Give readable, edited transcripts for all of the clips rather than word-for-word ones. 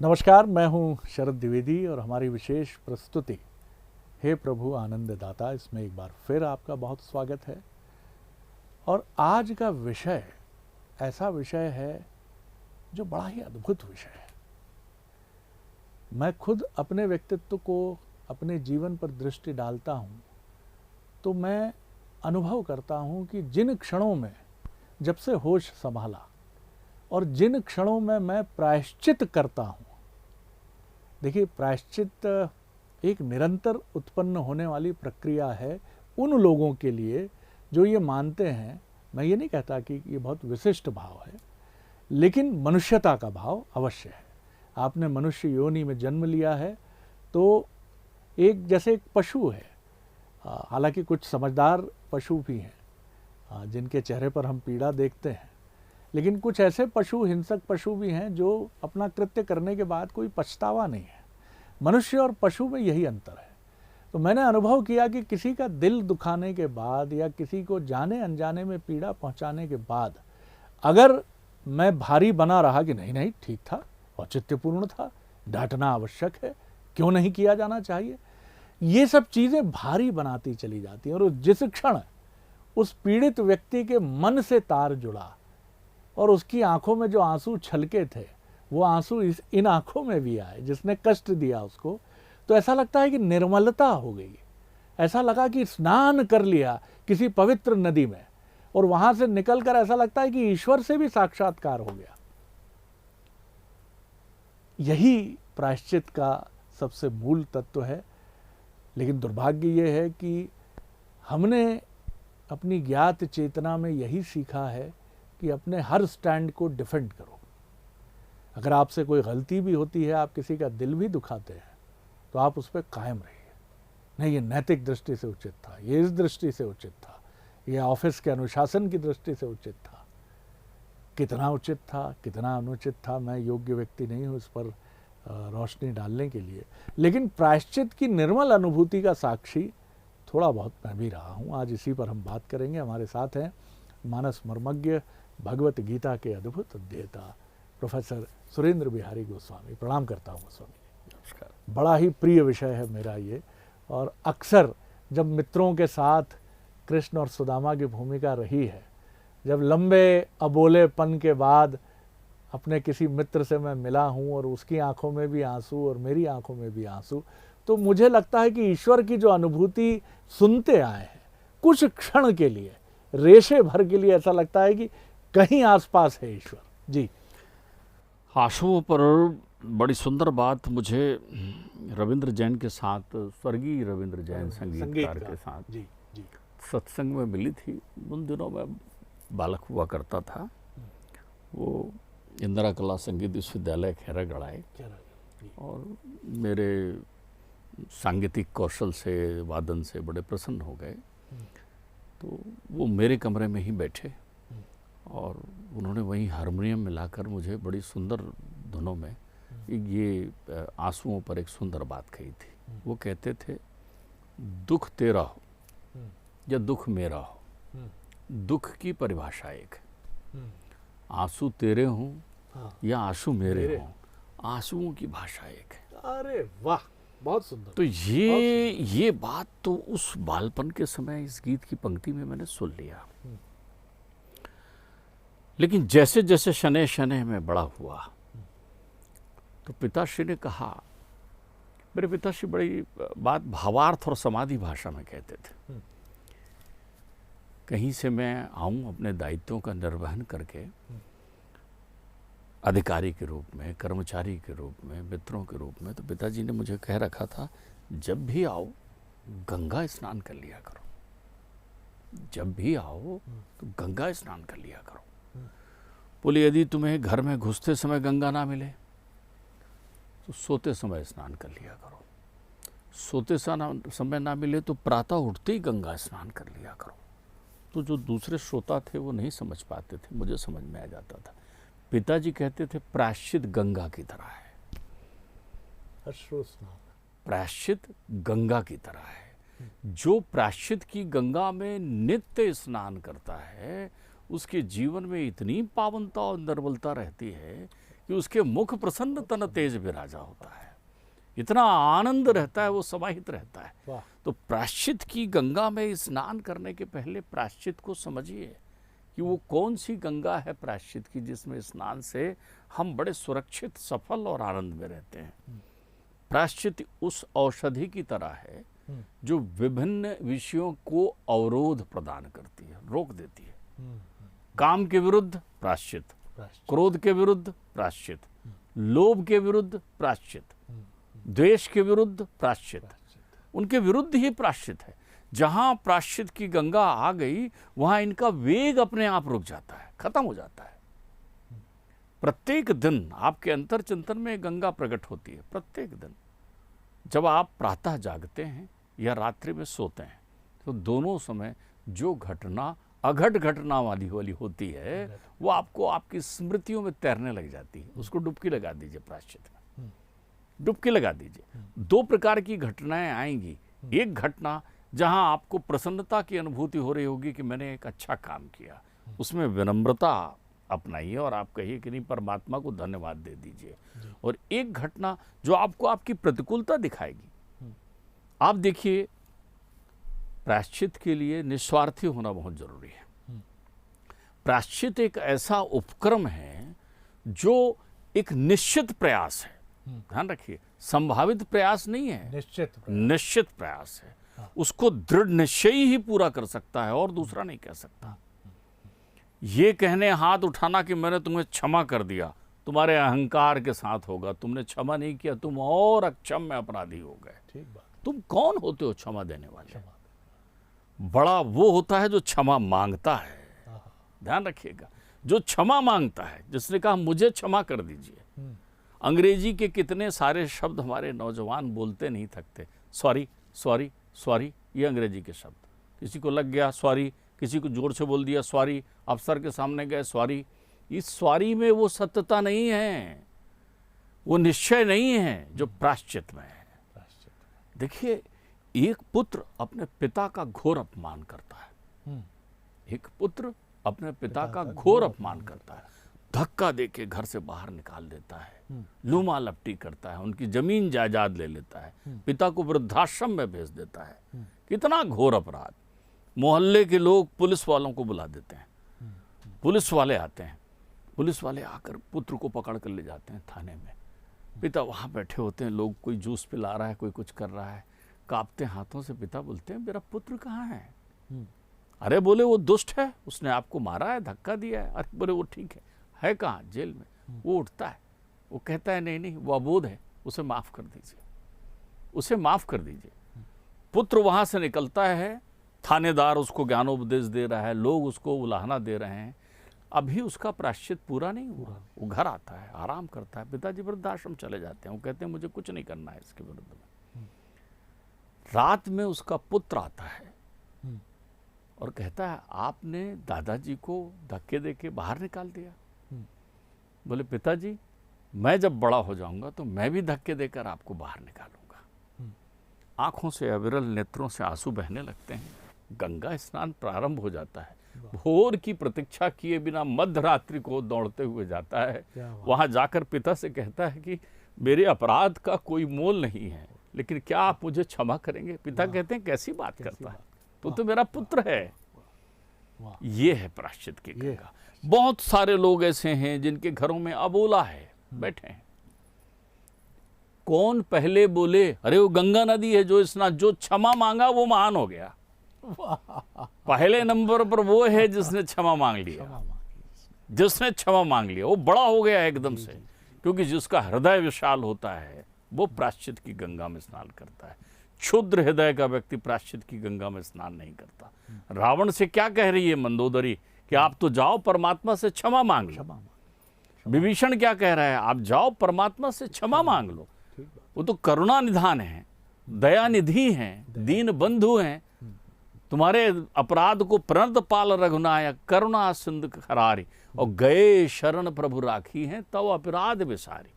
नमस्कार, मैं हूं शरद द्विवेदी और हमारी विशेष प्रस्तुति हे प्रभु आनंददाता इसमें एक बार फिर आपका बहुत स्वागत है। और आज का विषय ऐसा विषय है जो बड़ा ही अद्भुत विषय है। मैं खुद अपने व्यक्तित्व को अपने जीवन पर दृष्टि डालता हूं तो मैं अनुभव करता हूं कि जिन क्षणों में जब से होश संभाला और जिन क्षणों में मैं प्रायश्चित करता हूं, देखिए प्रायश्चित एक निरंतर उत्पन्न होने वाली प्रक्रिया है उन लोगों के लिए जो ये मानते हैं। मैं ये नहीं कहता कि ये बहुत विशिष्ट भाव है, लेकिन मनुष्यता का भाव अवश्य है। आपने मनुष्य योनि में जन्म लिया है तो एक जैसे एक पशु है, हालांकि कुछ समझदार पशु भी हैं जिनके चेहरे पर हम पीड़ा देखते हैं, लेकिन कुछ ऐसे पशु, हिंसक पशु भी हैं जो अपना कृत्य करने के बाद कोई पछतावा नहीं है। मनुष्य और पशु में यही अंतर है। तो मैंने अनुभव किया कि किसी का दिल दुखाने के बाद या किसी को जाने अनजाने में पीड़ा पहुंचाने के बाद अगर मैं भारी बना रहा कि नहीं नहीं ठीक था, औचित्यपूर्ण था, डांटना आवश्यक है, क्यों नहीं किया जाना चाहिए, ये सब चीज़ें भारी बनाती चली जाती हैं। और जिस क्षण उस पीड़ित व्यक्ति के मन से तार जुड़ा और उसकी आंखों में जो आंसू छलके थे वो आंसू इन आंखों में भी आए जिसने कष्ट दिया उसको, तो ऐसा लगता है कि निर्मलता हो गई। ऐसा लगा कि स्नान कर लिया किसी पवित्र नदी में और वहां से निकलकर ऐसा लगता है कि ईश्वर से भी साक्षात्कार हो गया। यही प्रायश्चित का सबसे मूल तत्व है। लेकिन दुर्भाग्य ये है कि हमने अपनी ज्ञात चेतना में यही सीखा है कि अपने हर स्टैंड को डिफेंड करो। अगर आपसे कोई गलती भी होती है, आप किसी का दिल भी दुखाते हैं, तो आप उस पर कायम रहिए। नहीं, ये नैतिक दृष्टि से उचित था, ये इस दृष्टि से उचित था, ये ऑफिस के अनुशासन की दृष्टि से उचित था। कितना उचित था, कितना अनुचित था, मैं योग्य व्यक्ति नहीं हूँ इस पर रोशनी डालने के लिए। लेकिन प्रायश्चित की निर्मल अनुभूति का साक्षी थोड़ा बहुत मैं भी रहा हूँ। आज इसी पर हम बात करेंगे। हमारे साथ हैं मानस मर्मज्ञ, भगवत गीता के अद्भुत अध्येता प्रोफेसर सुरेंद्र बिहारी गोस्वामी। प्रणाम करता हूँ गोस्वामी। नमस्कार। बड़ा ही प्रिय विषय है मेरा ये, और अक्सर जब मित्रों के साथ कृष्ण और सुदामा की भूमिका रही है, जब लंबे अबोलेपन के बाद अपने किसी मित्र से मैं मिला हूँ और उसकी आंखों में भी आंसू और मेरी आंखों में भी आंसू, तो मुझे लगता है कि ईश्वर की जो अनुभूति सुनते आए हैं, कुछ क्षण के लिए, रेशे भर के लिए ऐसा लगता है कि कहीं आसपास है ईश्वर जी। आंसुओं पर बड़ी सुंदर बात मुझे रविंद्र जैन के साथ, स्वर्गीय रविंद्र जैन संगीतकार के साथ जी जी सत्संग में मिली थी। उन दिनों में बालक हुआ करता था। वो इंदिरा कला संगीत विश्वविद्यालय खैरागढ़ आए और मेरे सांगीतिक कौशल से, वादन से बड़े प्रसन्न हो गए। तो वो मेरे कमरे में ही बैठे और उन्होंने वहीं हारमोनियम मिलाकर मुझे बड़ी सुंदर धुनों में ये आंसुओं पर एक सुंदर बात कही थी। वो कहते थे, दुख तेरा हो या दुख मेरा हो, दुख की परिभाषा एक है। आंसू तेरे हों या आंसू मेरे हों, आंसुओं की भाषा एक है। अरे वाह, बहुत सुंदर। तो ये बात तो उस बालपन के समय इस गीत की पंक्ति में मैंने सुन लिया। लेकिन जैसे जैसे शनै शनै में बड़ा हुआ तो पिताश्री ने कहा, मेरे पिताश्री बड़ी बात भावार्थ और समाधि भाषा में कहते थे। कहीं से मैं आऊं अपने दायित्वों का निर्वहन करके, अधिकारी के रूप में, कर्मचारी के रूप में, मित्रों के रूप में, तो पिताजी ने मुझे कह रखा था, जब भी आओ गंगा स्नान कर लिया करो, जब भी आओ तो गंगा स्नान कर लिया करो। बोले, यदि तुम्हें घर में घुसते समय गंगा ना मिले तो सोते समय स्नान कर लिया करो, सोते समय ना मिले तो प्रातः उठते ही गंगा स्नान कर लिया करो। तो जो दूसरे श्रोता थे वो नहीं समझ पाते थे, मुझे समझ में आ जाता था। पिताजी कहते थे, प्रायश्चित गंगा की तरह है। अश्रु स्नान प्रायश्चित गंगा की तरह है। जो प्रायश्चित की गंगा में नित्य स्नान करता है, उसके जीवन में इतनी पावनता और निर्मलता रहती है कि उसके मुख प्रसन्न तन तेज विराजा होता है, इतना आनंद रहता है, वो समाहित रहता है। तो प्रायश्चित की गंगा में स्नान करने के पहले प्रायश्चित को समझिए कि वो कौन सी गंगा है प्रायश्चित की, जिसमें स्नान से हम बड़े सुरक्षित, सफल और आनंद में रहते हैं। प्रायश्चित उस औषधि की तरह है जो विभिन्न विषयों को अवरोध प्रदान करती है, रोक देती है। काम के विरुद्ध प्रायश्चित, क्रोध के विरुद्ध प्रायश्चित, लोभ के विरुद्ध प्रायश्चित, द्वेष के विरुद्ध प्रायश्चित, उनके विरुद्ध ही प्रायश्चित है। जहां प्रायश्चित की गंगा आ गई वहां इनका वेग अपने आप रुक जाता है, खत्म हो जाता है। प्रत्येक दिन आपके अंतर चिंतन में गंगा प्रकट होती है। प्रत्येक दिन जब आप प्रातः जागते हैं या रात्रि में सोते हैं, तो दोनों समय जो घटना अघट घटना वाली होती है वो आपको आपकी स्मृतियों में तैरने लग जाती है। उसको डुबकी लगा दीजिए, प्रायश्चित में डुबकी लगा दीजिए। दो प्रकार की घटनाएं आएंगी। एक घटना जहां आपको प्रसन्नता की अनुभूति हो रही होगी कि मैंने एक अच्छा काम किया, उसमें विनम्रता अपनाइए और आप कहिए कि नहीं, परमात्मा को धन्यवाद दे दीजिए। और एक घटना जो आपको आपकी प्रतिकूलता दिखाएगी। आप देखिए, प्रायश्चित के लिए निस्वार्थी होना बहुत जरूरी है। प्रायश्चित एक ऐसा उपक्रम है जो एक निश्चित प्रयास है। ध्यान रखिए, संभावित प्रयास नहीं है, निश्चित प्रयास है। उसको दृढ़ निश्चय ही पूरा कर सकता है और दूसरा नहीं कह सकता। ये कहने हाथ उठाना कि मैंने तुम्हें क्षमा कर दिया, तुम्हारे अहंकार के साथ होगा। तुमने क्षमा नहीं किया, तुम और अक्षम में अपराधी हो गए। ठीक बात। तुम कौन होते हो क्षमा देने वाले? बड़ा वो होता है जो क्षमा मांगता है। ध्यान रखिएगा, जो क्षमा मांगता है, जिसने कहा मुझे क्षमा कर दीजिए। अंग्रेजी के कितने सारे शब्द हमारे नौजवान बोलते नहीं थकते। सॉरी सॉरी सॉरी, ये अंग्रेजी के शब्द। किसी को लग गया सॉरी, किसी को जोर से बोल दिया सॉरी, अफसर के सामने गए सॉरी। इस सॉरी में वो सत्यता नहीं है, वो निश्चय नहीं है जो प्रायश्चित में है। देखिए, एक पुत्र अपने पिता का घोर अपमान करता है। एक पुत्र अपने पिता का घोर अपमान करता है, धक्का देके घर से बाहर निकाल देता है, लूमा लपटी करता है, उनकी जमीन जायदाद ले लेता है, पिता को वृद्धाश्रम में भेज देता है। कितना घोर अपराध। मोहल्ले के लोग पुलिस वालों को बुला देते हैं, पुलिस वाले आते हैं, पुलिस वाले आकर पुत्र को पकड़ कर ले जाते हैं थाने में। पिता वहाँ बैठे होते हैं, लोग कोई जूस पिला रहा है, कोई कुछ कर रहा है। कांपते हाथों से पिता बोलते हैं, मेरा पुत्र कहाँ है? अरे बोले, वो दुष्ट है, उसने आपको मारा है, धक्का दिया है। अरे बोले, वो ठीक है कहाँ? जेल में। वो उठता है, वो कहता है नहीं नहीं, वो अबोध है, उसे माफ कर दीजिए, उसे माफ कर दीजिए। पुत्र वहां से निकलता है, थानेदार उसको ज्ञानोपदेश दे रहा है, लोग उसको उलाहना दे रहे हैं। अभी उसका प्रायश्चित पूरा नहीं हुआ। वो घर आता है, आराम करता है। पिताजी वृद्धाश्रम चले जाते हैं। वो कहते हैं मुझे कुछ नहीं करना है इसके विरुद्ध में। रात में उसका पुत्र आता है और कहता है, आपने दादाजी को धक्के देके बाहर निकाल दिया। बोले, पिताजी मैं जब बड़ा हो जाऊंगा तो मैं भी धक्के देकर आपको बाहर निकालूंगा। आंखों से अविरल नेत्रों से आंसू बहने लगते हैं। गंगा स्नान प्रारंभ हो जाता है। भोर की प्रतीक्षा किए बिना मध्य रात्रि को दौड़ते हुए जाता है। वहां जाकर पिता से कहता है कि मेरे अपराध का कोई मोल नहीं है, लेकिन क्या आप मुझे क्षमा करेंगे? पिता कहते हैं, कैसी बात करता है, तो मेरा पुत्र है। ये है प्रायश्चित की गंगा। बहुत सारे लोग ऐसे हैं जिनके घरों में अबोला है, बैठे हैं। कौन पहले बोले, अरे वो गंगा नदी है जो स्नान, जो क्षमा मांगा वो महान हो गया। पहले नंबर पर वो है जिसने क्षमा मांग लिया, जिसने क्षमा मांग लिया वो बड़ा हो गया एकदम से। क्योंकि जिसका हृदय विशाल होता है वो प्रायश्चित की गंगा में स्नान करता है। क्षुद्र हृदय का व्यक्ति प्रायश्चित की गंगा में स्नान नहीं करता। रावण से क्या कह रही है मंदोदरी कि आप तो जाओ परमात्मा से क्षमा मांग लो। विभीषण क्या कह रहा है, आप जाओ परमात्मा से क्षमा मांग लो। वो तो करुणा निधान है, दया निधि हैं, दीन बंधु हैं। तुम्हारे अपराध को प्रणत पाल रघुनायक, करुणा सिंधु खरारी, और गए शरण प्रभु राखी हैं तव अपराध विसारी।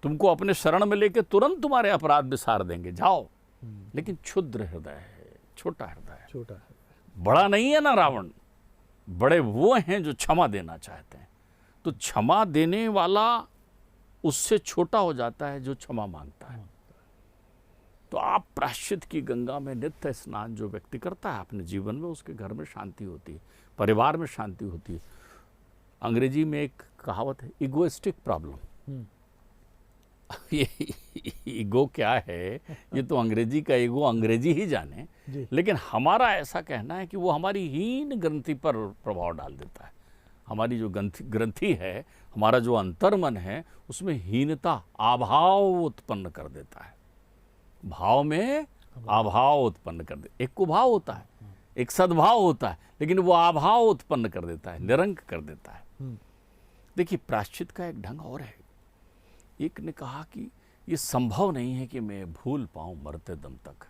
तुमको अपने शरण में लेके तुरंत तुम्हारे अपराध विसार देंगे, जाओ। लेकिन क्षुद्र हृदय है, छोटा हृदय है, छोटा है। बड़ा नहीं है ना रावण, बड़े वो हैं जो क्षमा देना चाहते हैं। तो क्षमा देने वाला उससे छोटा हो जाता है जो क्षमा मांगता है। तो आप प्रायश्चित की गंगा में नित्य स्नान जो व्यक्ति करता है अपने जीवन में, उसके घर में शांति होती है, परिवार में शांति होती है। अंग्रेजी में एक कहावत है, इगोइस्टिक प्रॉब्लम। ये ईगो क्या है, ये तो अंग्रेजी का ईगो अंग्रेजी ही जाने, लेकिन हमारा ऐसा कहना है कि वो हमारी हीन ग्रंथि पर प्रभाव डाल देता है। हमारी जो ग्रंथि है, हमारा जो अंतर्मन है, उसमें हीनता, अभाव उत्पन्न कर देता है। भाव में अभाव उत्पन्न कर दे। एक कुभाव होता है, एक सद्भाव होता है, लेकिन वो अभाव उत्पन्न कर देता है, निरंक कर देता है। देखिए, प्रायश्चित का एक ढंग और है। एक ने कहा कि ये संभव नहीं है कि मैं भूल पाऊं मरते दम तक।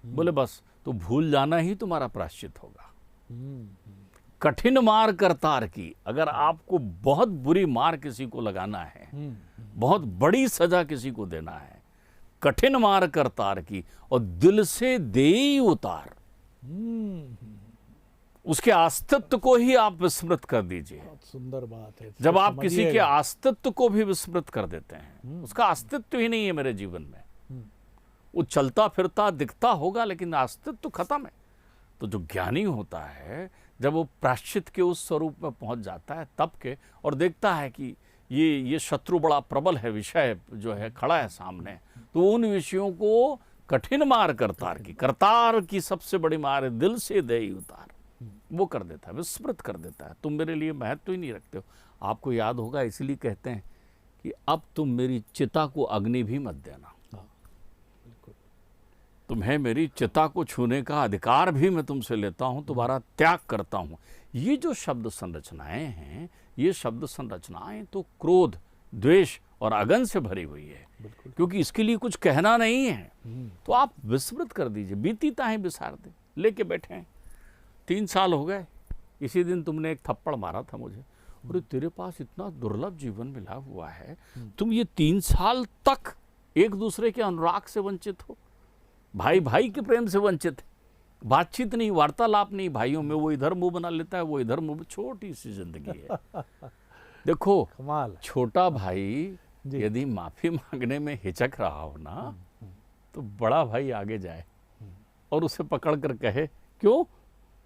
बोले बस तो भूल जाना ही तुम्हारा प्रायश्चित होगा। कठिन मार करतार की, अगर आपको बहुत बुरी मार किसी को लगाना है, बहुत बड़ी सजा किसी को देना है, कठिन मार करतार की और दिल से देई उतार, उसके अस्तित्व को ही आप विस्मृत कर दीजिए। सुंदर बात है। जब आप किसी के अस्तित्व को भी विस्मृत कर देते हैं, उसका अस्तित्व ही नहीं है मेरे जीवन में, वो चलता फिरता दिखता होगा लेकिन अस्तित्व खत्म है। तो जो ज्ञानी होता है, जब वो प्रायश्चित के उस स्वरूप में पहुंच जाता है तब के, और देखता है कि ये शत्रु बड़ा प्रबल है, विषय जो है खड़ा है सामने, तो उन विषयों को कठिन मार करतार की सबसे बड़ी मार है दिल से दे उतार, वो कर देता है, विस्मृत कर देता है। तुम मेरे लिए महत्व ही नहीं रखते हो। आपको याद होगा, इसलिए कहते हैं कि अब तुम मेरी चिता को अग्नि भी मत देना। तुम्हें मेरी चिता को छूने का अधिकार भी मैं तुमसे लेता हूं, तुम्हारा त्याग करता हूं। ये जो शब्द संरचनाएं हैं, ये शब्द संरचनाएं तो क्रोध, द्वेष और अगन से भरी हुई है, क्योंकि इसके लिए कुछ कहना नहीं है। तो आप विस्मृत कर दीजिए, बीती ताहें बिसार दे, लेके बैठे हैं। 3 साल हो गए, इसी दिन तुमने एक थप्पड़ मारा था मुझे, और तेरे पास इतना दुर्लभ जीवन मिला हुआ है, तुम ये 3 साल तक एक दूसरे के अनुराग से वंचित हो, भाई भाई के प्रेम से वंचित है, बातचीत नहीं, वार्तालाप नहीं भाइयों में, वो इधर मुंह बना लेता है, वो इधर मुंह। छोटी सी जिंदगी है। देखो, कमाल, छोटा भाई यदि माफी मांगने में हिचक रहा हो ना, तो बड़ा भाई आगे जाए और उसे पकड़ कर कहे, क्यों,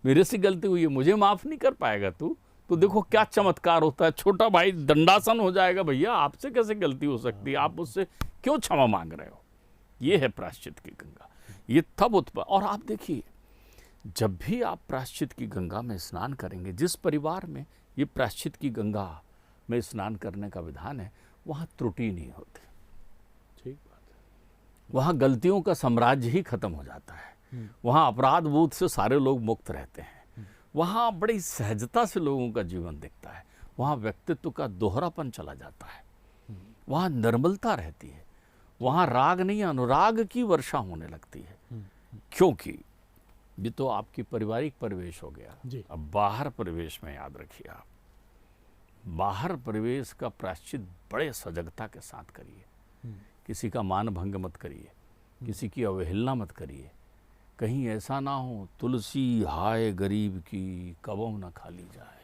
मेरे से गलती हुई है, मुझे माफ नहीं कर पाएगा तू? तो देखो क्या चमत्कार होता है। छोटा भाई दंडासन हो जाएगा, भैया आपसे कैसे गलती हो सकती है, आप उससे क्यों क्षमा मांग रहे हो। ये है प्रायश्चित की गंगा। ये तब उत्पन्न, और आप देखिए, जब भी आप प्रायश्चित की गंगा में स्नान करेंगे, जिस परिवार में ये प्रायश्चित की गंगा में स्नान करने का विधान है, वहाँ त्रुटि नहीं होती। ठीक बात है। वहाँ गलतियों का साम्राज्य ही खत्म हो जाता है। वहाँ अपराध बोध से सारे लोग मुक्त रहते हैं। वहाँ बड़ी सहजता से लोगों का जीवन दिखता है। वहाँ व्यक्तित्व का दोहरापन चला जाता है। वहाँ निर्मलता रहती है। वहाँ राग नहीं, अनुराग की वर्षा होने लगती है। क्योंकि ये तो आपकी पारिवारिक परिवेश हो गया। अब बाहर परिवेश में याद रखिए, आप बाहर परिवेश का प्रायश्चित बड़े सजगता के साथ करिए। किसी का मान भंग मत करिए, किसी की अवहेलना मत करिए। कहीं ऐसा ना हो तुलसी हाय गरीब की कबों न खाली जाए,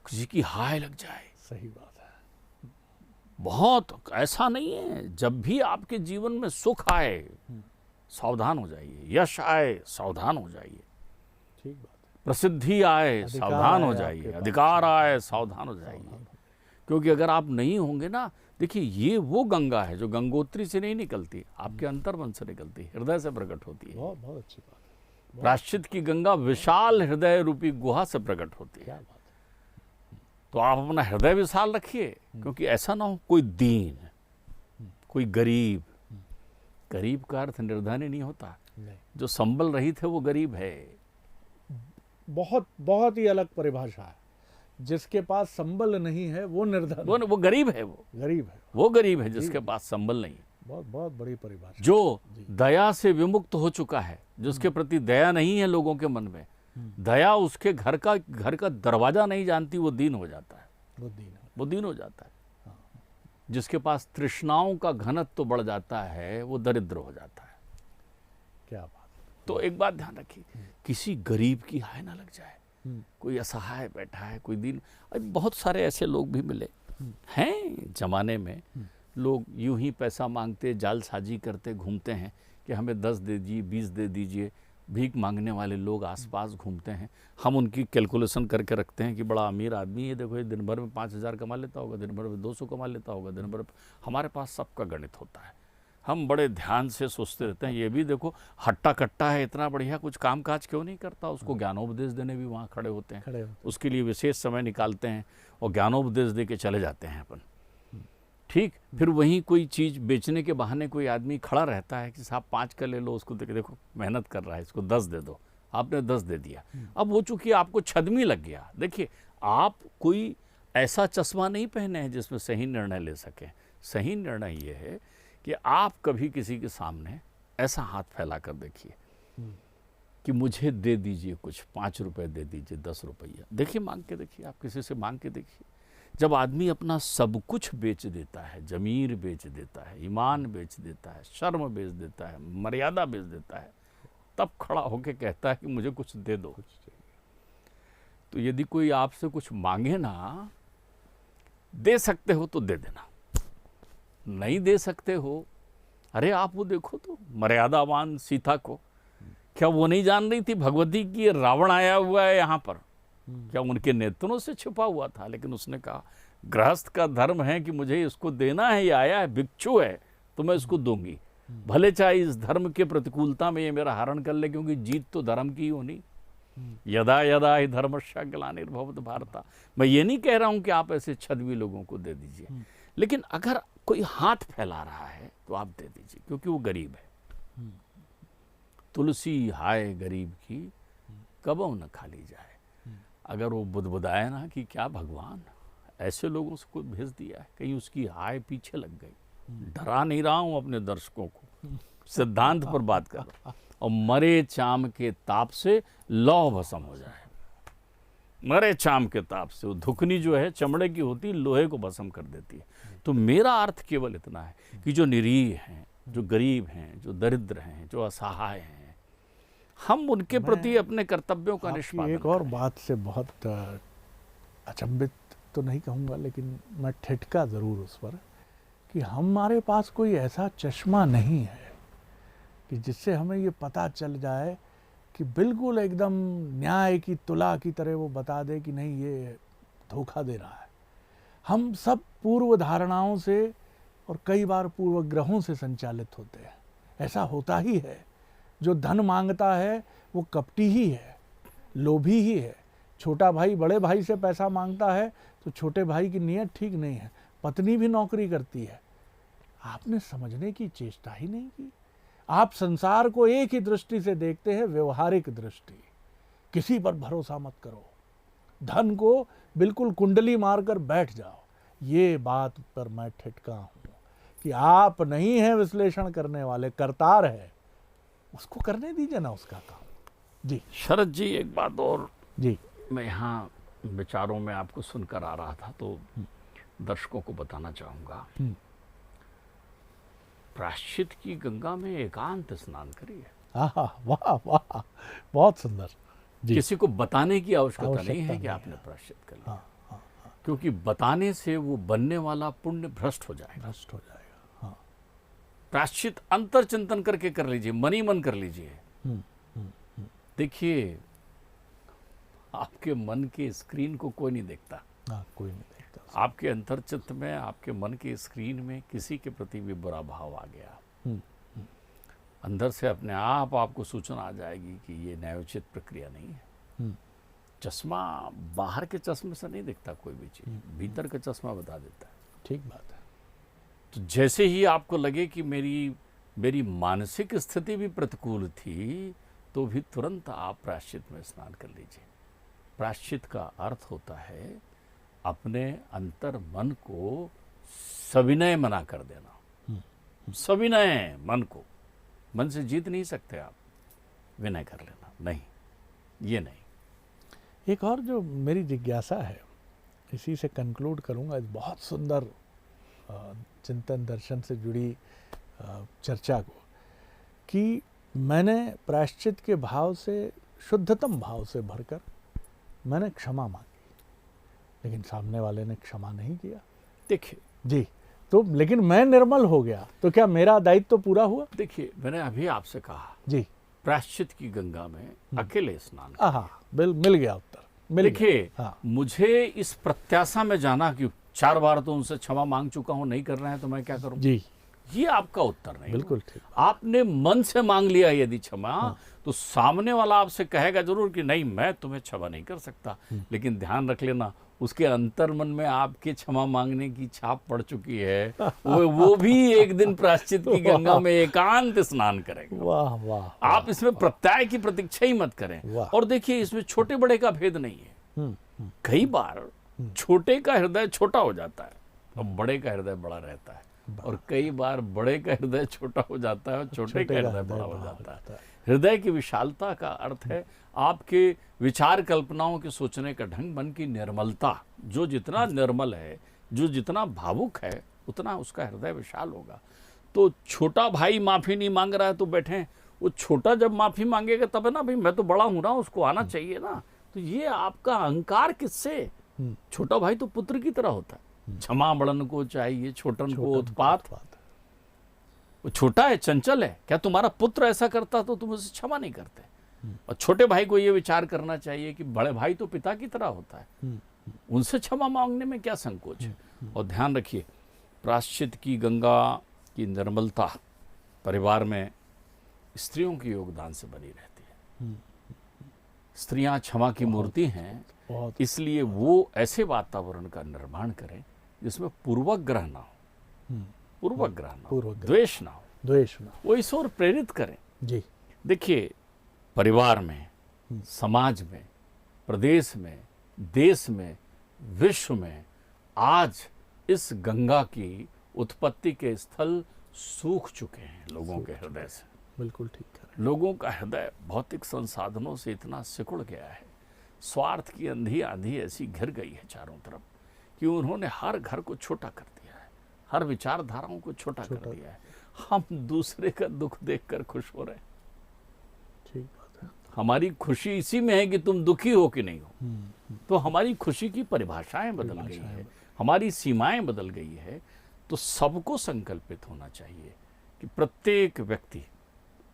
किसी की हाय लग जाए। सही बात है। बहुत ऐसा नहीं है। जब भी आपके जीवन में सुख आए सावधान हो जाइए, यश आए सावधान हो जाइए, ठीक बात है, प्रसिद्धि आए सावधान हो जाइए, अधिकार आए सावधान हो जाइए। क्योंकि अगर आप नहीं होंगे ना, देखिए ये वो गंगा है जो गंगोत्री से नहीं निकलती, आपके अंतर्मन से निकलती, हृदय से प्रकट होती है। बहुत अच्छी बात है। प्रायश्चित की गंगा विशाल हृदय रूपी गुहा से प्रकट होती है। तो आप अपना हृदय विशाल रखिए, क्योंकि ऐसा ना हो कोई दीन, कोई गरीब। गरीब का अर्थ निर्धन नहीं होता, जो संबल रहित है वो गरीब है। बहुत बहुत ही अलग परिभाषा है। जिसके पास संबल नहीं है वो निर्धन, वो गरीब है। वो गरीब है जिसके पास संबल नहीं। बहुत बहुत बड़ी परिभाषा। जो दया से विमुक्त हो चुका है, जिसके प्रति दया नहीं है लोगों के मन में, दया उसके घर का दरवाजा नहीं जानती, वो दीन हो जाता है। वो दीन हो जाता है। जिसके पास तृष्णाओं का घनत्व तो बढ़ जाता है, वो दरिद्र हो जाता है। क्या बात। तो एक बात ध्यान रखिए, किसी गरीब की हाय ना लग जाए। कोई असहाय बैठा है, कोई दिन, बहुत सारे ऐसे लोग भी मिले हैं जमाने में। लोग यूं ही पैसा मांगते, जालसाजी करते घूमते हैं कि हमें 10 दे दीजिए, 20 दे दीजिए। भीख मांगने वाले लोग आसपास घूमते हैं। हम उनकी कैलकुलेशन करके रखते हैं कि बड़ा अमीर आदमी है, देखो ये दिन भर में 5,000 कमा लेता होगा, दिन भर में 200 कमा लेता होगा, दिन भर में। हमारे पास सबका गणित होता है। हम बड़े ध्यान से सोचते रहते हैं, ये भी देखो हट्टा कट्टा है, इतना बढ़िया, कुछ काम काज क्यों नहीं करता। उसको ज्ञानोपदेश देने भी वहाँ खड़े होते हैं, उसके लिए विशेष समय निकालते हैं और ज्ञानोपदेश दे के चले जाते हैं अपन। ठीक, फिर वहीं कोई चीज़ बेचने के बहाने कोई आदमी खड़ा रहता है कि साहब 5 का ले लो, उसको देखो मेहनत कर रहा है, इसको 10 दे दो। आपने 10 दे दिया। अब वो चूंकि आपको छदमी लग गया। देखिए, आप कोई ऐसा चश्मा नहीं पहने हैं जिसमें सही निर्णय ले सकें। सही निर्णय ये है कि आप कभी किसी के सामने ऐसा हाथ फैला कर देखिए कि मुझे दे दीजिए कुछ, 5 रुपए दे दीजिए, 10 रुपया। देखिए, मांग के देखिए, आप किसी से मांग के देखिए। जब आदमी अपना सब कुछ बेच देता है, जमीर बेच देता है, ईमान बेच देता है, शर्म बेच देता है, मर्यादा बेच देता है, तब खड़ा होकर कहता है कि मुझे कुछ दे दो। तो यदि कोई आपसे कुछ मांगे ना, दे सकते हो तो दे देना, नहीं दे सकते हो, अरे आप वो देखो तो मर्यादावान सीता को, क्या वो नहीं जान रही थी भगवती की रावण आया हुआ है यहाँ पर? क्या उनके नेत्रों से छुपा हुआ था? लेकिन उसने कहा गृहस्थ का धर्म है कि मुझे इसको देना है, ये आया है, भिक्षु है, तो मैं इसको दूंगी, भले चाहे इस धर्म के प्रतिकूलता में ये मेरा हरण कर ले, क्योंकि जीत तो धर्म की होनी। यदा यदा ही धर्मस्य ग्लानिर्भवत भारत। मैं ये नहीं कह रहा हूं कि आप ऐसे छद्मी लोगों को दे दीजिए, लेकिन अगर कोई हाथ फैला रहा है तो आप दे दीजिए, क्योंकि वो गरीब है। तुलसी हाय गरीब की, कबहू न खाली जाए। अगर वो बुदबुदाए ना कि क्या भगवान ऐसे लोगों से कोई भेज दिया है, कहीं उसकी हाय पीछे लग गई। डरा नहीं रहा हूं अपने दर्शकों को, सिद्धांत पर बात कर रहा हूं। और मरे चाम के ताप से लौह भस्म हो जाए। मरे चाम के ताप से, वो धुकनी जो है चमड़े की होती है, लोहे को भस्म कर देती है। तो मेरा अर्थ केवल इतना है कि जो निरीह हैं, जो गरीब हैं, जो दरिद्र हैं, जो असहाय हैं, हम उनके प्रति अपने कर्तव्यों का निष्पादन एक और बात से बहुत अचंभित तो नहीं कहूँगा, लेकिन मैं ठिठका ज़रूर उस पर कि हमारे पास कोई ऐसा चश्मा नहीं है कि जिससे हमें ये पता चल जाए कि बिल्कुल एकदम न्याय की तुला की तरह वो बता दे कि नहीं, ये धोखा दे रहा है। हम सब पूर्व धारणाओं से और कई बार पूर्वग्रहों से संचालित होते हैं। ऐसा होता ही है। जो धन मांगता है वो कपटी ही है, लोभी ही है। छोटा भाई बड़े भाई से पैसा मांगता है तो छोटे भाई की नीयत ठीक नहीं है। पत्नी भी नौकरी करती है। आपने समझने की चेष्टा ही नहीं की। आप संसार को एक ही दृष्टि से देखते हैं, व्यवहारिक दृष्टि। किसी पर भरोसा मत करो, धन को बिल्कुल कुंडली मारकर बैठ जाओ। ये बात पर मैं ठिठका हूं कि आप नहीं हैं विश्लेषण करने वाले, करतार है, उसको करने दीजिए ना उसका काम। जी शरद जी, एक बात और जी, मैं यहाँ विचारों में आपको सुनकर आ रहा था तो दर्शकों को बताना चाहूँगा। प्रायश्चित की गंगा में एकांत स्नान करिए। वाह वाह, बहुत सुंदर। जी, किसी को बताने की आवश्यकता नहीं है कि आपने प्रायश्चित कर लिया। क्योंकि बताने से वो बनने वाला पुण्य भ्रष्ट हो जाएगा। हाँ। प्रायश्चित अंतर चिंतन करके कर लीजिए, मन ही मन कर लीजिए। देखिए, आपके मन के स्क्रीन को कोई नहीं देखता। कोई नहीं देखता। आपके अंतर्चित्त में, आपके मन के स्क्रीन में किसी के प्रति भी बुरा भाव आ गया, अंदर से अपने आप आपको सूचना आ जाएगी कि ये न्यायोचित प्रक्रिया नहीं है। चश्मा बाहर के चश्मे से नहीं दिखता कोई भी चीज, भीतर का चश्मा बता देता है। ठीक बात है। तो जैसे ही आपको लगे कि मेरी मानसिक स्थिति भी प्रतिकूल थी, तो भी तुरंत आप प्रायश्चित में स्नान कर लीजिए। प्रायश्चित का अर्थ होता है अपने अंतर मन को सविनय मना कर देना। सविनय मन को, मन से जीत नहीं सकते आप, विनय कर लेना। नहीं, ये नहीं। एक और जो मेरी जिज्ञासा है, इसी से कंक्लूड करूंगा इस बहुत सुंदर चिंतन दर्शन से जुड़ी चर्चा को, कि मैंने प्रायश्चित के भाव से, शुद्धतम भाव से भरकर मैंने क्षमा मांगी, लेकिन सामने वाले ने क्षमा नहीं किया। देखिए जी, तो लेकिन मैं निर्मल हो गया, तो क्या मेरा दायित्व तो पूरा हुआ? देखिए, मैंने अभी आपसे कहा जी, प्रायश्चित की गंगा में अकेले स्नान। आहा, मिल गया उत्तर, मिल गया। देखिए, हाँ, मुझे इस प्रत्याशा में जाना कि 4 बार तो उनसे क्षमा मांग चुका हूं, नहीं कर रहे हैं तो मैं क्या करूं, जी, ये आपका उत्तर नहीं। बिल्कुल ठीक। आपने मन से मांग लिया यदि क्षमा, तो सामने वाला आपसे कहेगा जरूर कि नहीं, मैं तुम्हें क्षमा नहीं कर सकता, लेकिन ध्यान रख लेना उसके अंतर मन में आपके क्षमा मांगने की छाप पड़ चुकी है। वो भी एक दिन प्रायश्चित की गंगा में एकांत स्नान करेगा। वाह वाह, आप इसमें प्रत्यय की प्रतीक्षा ही मत करें। और देखिए, इसमें छोटे बड़े का भेद नहीं है। कई बार छोटे का हृदय छोटा हो जाता है और बड़े का हृदय बड़ा रहता है, और कई बार बड़े का हृदय छोटा हो जाता है और छोटे का हृदय बड़ा हो जाता है। हृदय की विशालता का अर्थ है आपके विचार कल्पनाओं के सोचने का ढंग, मन की निर्मलता। जो जितना निर्मल है, जो जितना भावुक है, उतना उसका हृदय विशाल होगा। तो छोटा भाई माफी नहीं मांग रहा है तो बैठे, वो छोटा जब माफी मांगेगा तब है ना, भाई मैं तो बड़ा हूं ना, उसको आना चाहिए ना। तो ये आपका अहंकार किससे? छोटा भाई तो पुत्र की तरह होता है। क्षमा बड़न को चाहिए, छोटन को उत्पात। वो छोटा है, चंचल है, क्या तुम्हारा पुत्र ऐसा करता तो तुम उसे क्षमा नहीं करते? और छोटे भाई को ये विचार करना चाहिए कि बड़े भाई तो पिता की तरह होता है, उनसे क्षमा मांगने में क्या संकोच है। और ध्यान रखिए, प्रायश्चित की गंगा की निर्मलता परिवार में स्त्रियों के योगदान से बनी रहती है। स्त्रियां क्षमा की मूर्ति हैं, इसलिए वो ऐसे वातावरण का निर्माण करें जिसमें पूर्वग्रह ना हो, पूर्वग्रह ना हो, द्वेष ना हो, वो इस ओर प्रेरित करें। जी, देखिए, परिवार में, समाज में, प्रदेश में, देश में, विश्व में आज इस गंगा की उत्पत्ति के स्थल सूख चुके हैं लोगों के हृदय से। बिल्कुल ठीक है। लोगों का हृदय भौतिक संसाधनों से इतना सिकुड़ गया है, स्वार्थ की अंधी आंधी ऐसी घिर गई है चारों तरफ कि उन्होंने हर घर को छोटा कर दिया है, हर विचारधाराओं को छोटा कर दिया है। हम दूसरे का दुख देखकर खुश हो रहे हैं। ठीक बात है। हमारी खुशी इसी में है कि तुम दुखी हो कि नहीं हो। तो हमारी खुशी की परिभाषाएं बदल गई है, हमारी सीमाएं बदल गई है। तो सबको संकल्पित होना चाहिए कि प्रत्येक व्यक्ति,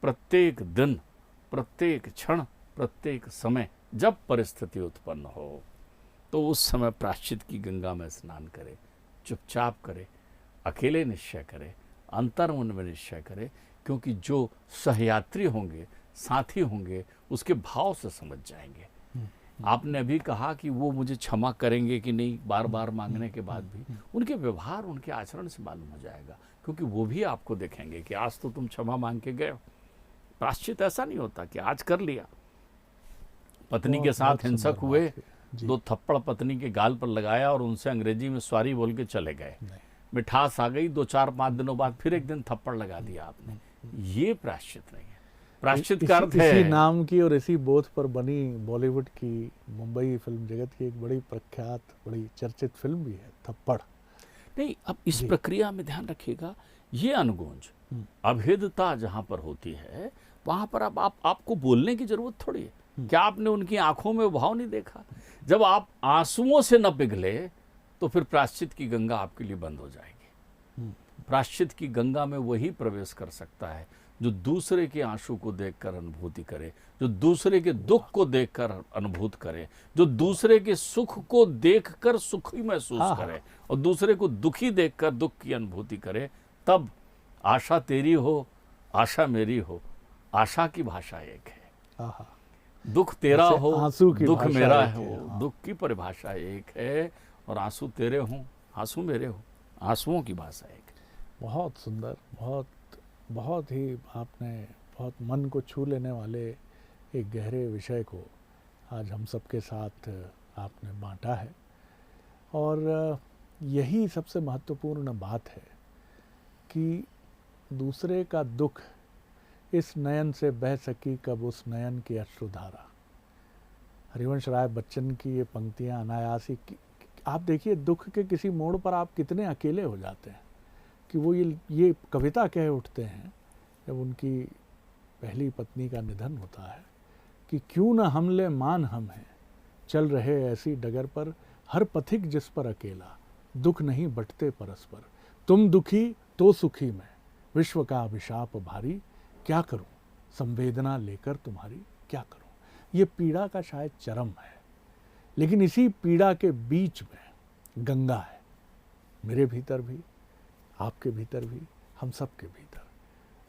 प्रत्येक दिन, प्रत्येक क्षण, प्रत्येक समय जब परिस्थिति उत्पन्न हो तो उस समय प्रायश्चित की गंगा में स्नान करे, चुपचाप करे, अकेले निश्चय करे, अंतर्मन में निश्चय करे, क्योंकि जो सहयात्री होंगे, साथी होंगे, उसके भाव से समझ जाएंगे। आपने अभी कहा कि वो मुझे क्षमा करेंगे कि नहीं, बार बार मांगने के बाद भी उनके व्यवहार, उनके आचरण से मालूम हो जाएगा, क्योंकि वो भी आपको देखेंगे कि आज तो तुम क्षमा मांग के गए हो। प्रायश्चित ऐसा नहीं होता कि आज कर लिया। पत्नी के साथ हिंसक हुए, 2 थप्पड़ पत्नी के गाल पर लगाया और उनसे अंग्रेजी में सॉरी बोल के चले गए। मिठास आ गई, 2-4-5 दिनों बाद फिर एक दिन थप्पड़ लगा दिया आपने। ये प्रायश्चित नहीं है। प्रायश्चित का अर्थ है, इसी नाम की और इसी बोध पर बनी बॉलीवुड की, मुंबई फिल्म जगत की एक बड़ी प्रख्यात, बड़ी चर्चित फिल्म भी है, थप्पड़। नहीं, अब इस प्रक्रिया में ध्यान रखिएगा, ये अनुगूंज, अभेदता जहां पर होती है वहां पर अब आपको बोलने की जरूरत थोड़ी है। क्या आपने उनकी आंखों में भाव नहीं देखा? जब आप आंसुओं से न पिघले तो फिर प्रायश्चित की गंगा आपके लिए बंद हो जाएगी। प्रायश्चित की गंगा में वही प्रवेश कर सकता है जो दूसरे के आंसू को देखकर अनुभूति करे, जो दूसरे के दुख को देखकर अनुभूत करे, जो दूसरे के सुख को देखकर सुखी महसूस करे और दूसरे को दुखी देखकर दुख की अनुभूति करे। तब आशा तेरी हो, आशा मेरी हो, आशा की भाषा एक है। दुख तेरा हो, दुख मेरा हो, दुख की परिभाषा एक है, और आंसू तेरे हों, आंसू मेरे हो, आंसुओं की भाषा एक है। बहुत सुंदर, बहुत ही आपने बहुत मन को छू लेने वाले एक गहरे विषय को आज हम सबके साथ आपने बांटा है। और यही सबसे महत्वपूर्ण बात है कि दूसरे का दुख इस नयन से बह सकी कब उस नयन की अश्रुधारा। हरिवंश राय बच्चन की ये पंक्तियाँ अनायास ही, आप देखिए दुख के किसी मोड़ पर आप कितने अकेले हो जाते हैं कि वो ये कविता कह उठते हैं जब उनकी पहली पत्नी का निधन होता है कि क्यों न हमले मान हम हैं, चल रहे ऐसी डगर पर, हर पथिक जिस पर अकेला, दुख नहीं बंटते परस्पर। तुम दुखी तो सुखी मैं, विश्व का अभिशाप भारी, क्या करूं संवेदना लेकर तुम्हारी, क्या करूं। ये पीड़ा का शायद चरम है, लेकिन इसी पीड़ा के बीच में गंगा है, मेरे भीतर भी, आपके भीतर भी, हम सब के भीतर।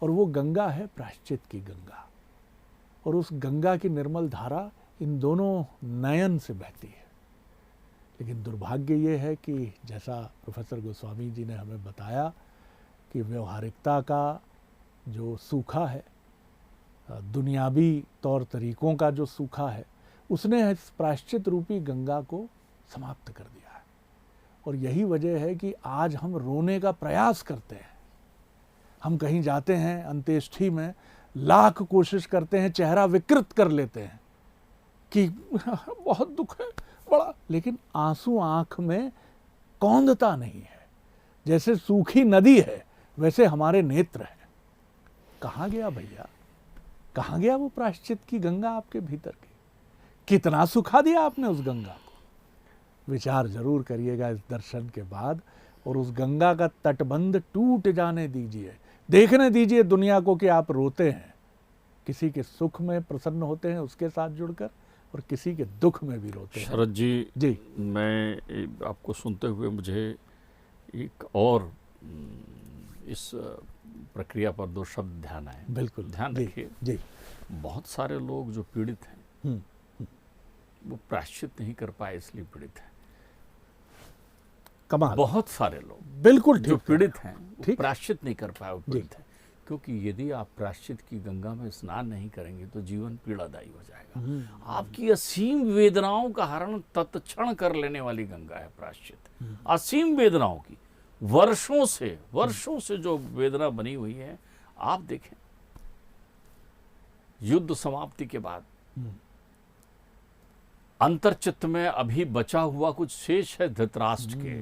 और वो गंगा है प्रायश्चित की गंगा, और उस गंगा की निर्मल धारा इन दोनों नयन से बहती है। लेकिन दुर्भाग्य ये है कि जैसा प्रोफेसर गोस्वामी जी ने हमें बताया कि व्यवहारिकता का जो सूखा है, दुनियावी तौर तरीकों का जो सूखा है, उसने इस प्रायश्चित रूपी गंगा को समाप्त कर दिया है। और यही वजह है कि आज हम रोने का प्रयास करते हैं। हम कहीं जाते हैं अंत्येष्टि में, लाख कोशिश करते हैं, चेहरा विकृत कर लेते हैं कि बहुत दुख है बड़ा, लेकिन आंसू आंख में कौंधता नहीं है। जैसे सूखी नदी है वैसे हमारे नेत्र हैं। कहाँ गया भैया, कहाँ गया वो प्रायश्चित की गंगा आपके भीतर की? कितना सुखा दिया आपने उस गंगा को? विचार जरूर करिएगा इस दर्शन के बाद, और उस गंगा का तटबंध टूट जाने दीजिए। देखने दीजिए दुनिया को कि आप रोते हैं, किसी के सुख में प्रसन्न होते हैं उसके साथ जुड़कर, और किसी के दुख में भी रोते हैं। शरद जी, जी, मैं आपको सुनते हुए मुझे एक और इस प्रक्रिया पर दो शब्द ध्यान आए। बिल्कुल, ध्यान जी, रखिए, जी, बहुत सारे लोग जो पीड़ित हैं वो प्रायश्चित नहीं कर पाए इसलिए पीड़ित हैं। कमाल। बहुत सारे लोग बिल्कुल जो ठीक पीड़ित हैं वो ठीक। प्रायश्चित नहीं कर पाए, वो पीड़ित हैं। क्योंकि यदि आप प्रायश्चित की गंगा में स्नान नहीं करेंगे तो जीवन पीड़ादायी हो जाएगा। आपकी असीम वेदनाओं का हरण तत्क्षण कर लेने वाली गंगा है प्रायश्चित। असीम वेदनाओं की, वर्षों से जो वेदना बनी हुई है, आप देखें युद्ध समाप्ति के बाद अंतर्चित्त में अभी बचा हुआ कुछ शेष है धृतराष्ट्र के।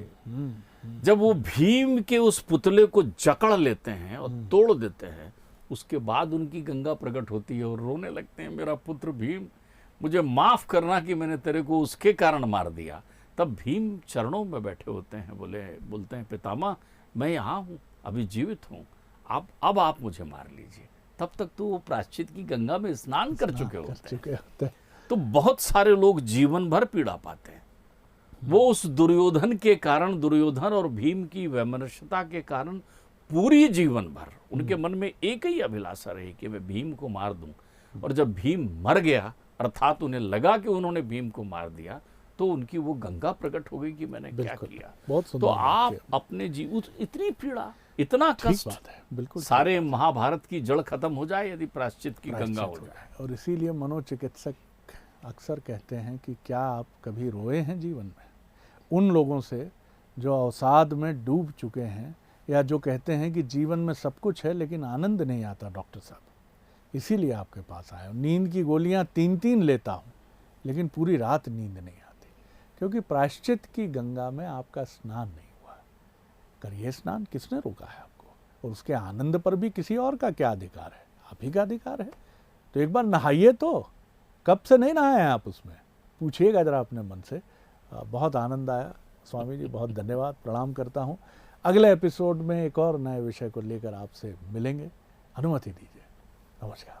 जब वो भीम के उस पुतले को जकड़ लेते हैं और तोड़ देते हैं, उसके बाद उनकी गंगा प्रकट होती है और रोने लगते हैं, मेरा पुत्र भीम, मुझे माफ करना कि मैंने तेरे को उसके कारण मार दिया। तब भीम चरणों में बैठे होते हैं, बोलते हैं पितामह मैं यहाँ हूँ, अभी जीवित हूँ, अब आप मुझे मार लीजिए। तब तक तो वो प्रायश्चित की गंगा में स्नान कर चुके होते हैं। तो बहुत सारे लोग जीवन भर पीड़ा पाते हैं। वो उस दुर्योधन के कारण, दुर्योधन और भीम की वैमनस्यता के कारण पूरी जीवन भर उनके मन में एक ही अभिलाषा रही कि मैं भीम को मार दूं। और जब भीम मर गया, अर्थात उन्हें लगा कि उन्होंने भीम को मार दिया, तो उनकी वो गंगा प्रकट हो गई कि मैंने क्या किया। बहुत तो आप अपने इतनी पीड़ा, इतना कष्ट, है, बिल्कुल सारे महाभारत की जड़ खत्म हो जाए यदि प्रायश्चित की गंगा हो जाए। और इसीलिए मनोचिकित्सक अक्सर कहते हैं कि क्या आप कभी रोए हैं जीवन में? उन लोगों से जो अवसाद में डूब चुके हैं, या जो कहते हैं कि जीवन में सब कुछ है लेकिन आनंद नहीं आता डॉक्टर साहब, इसीलिए आपके पास आया। नींद की गोलियां 3-3 लेता हूँ लेकिन पूरी रात नींद नहीं आती, क्योंकि प्रायश्चित की गंगा में आपका स्नान नहीं हुआ। करिए स्नान, किसने रोका है आपको? और उसके आनंद पर भी किसी और का क्या अधिकार है? आप ही का अधिकार है। तो एक बार नहाइए। तो कब से नहीं नहाए हैं आप? उसमें पूछिएगा जरा अपने मन से। बहुत आनंद आया स्वामी जी, बहुत धन्यवाद, प्रणाम करता हूँ। अगले एपिसोड में एक और नए विषय को लेकर आपसे मिलेंगे। अनुमति दीजिए। नमस्कार।